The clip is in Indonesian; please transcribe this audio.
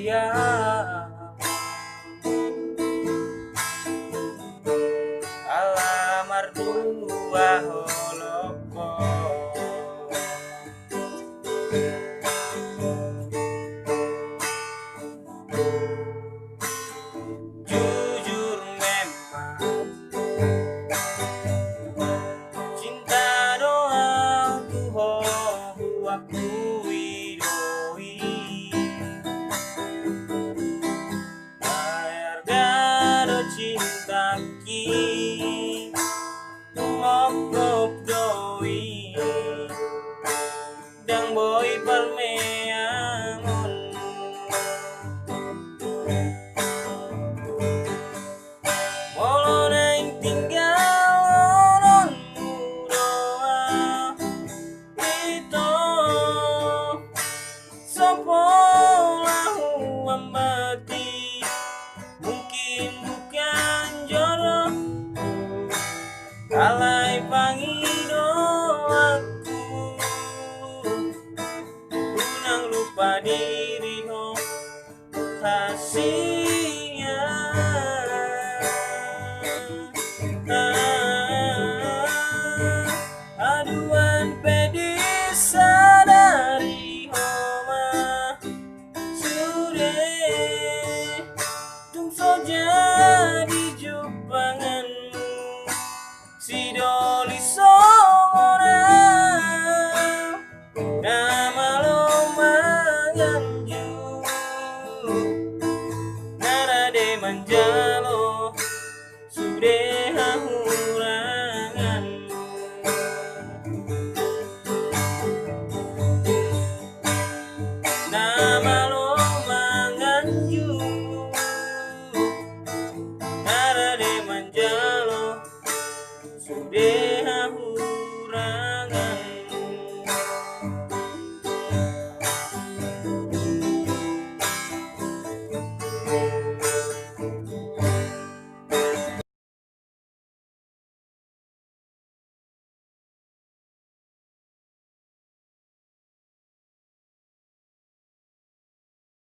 dia alamar dua holoko. Jujur memang cinta doa tuh aku widoi harga cinta ki mokop doi dang boy permeangon molo neng tinggal oronmu doa itu sopo lahu ambati mungkin bukan jodoh alai pangido aku unang lupa diri ho hasilnya aduan pedis sadari homa sudah tung saja di jupanganmu si doli songona nama lo mangan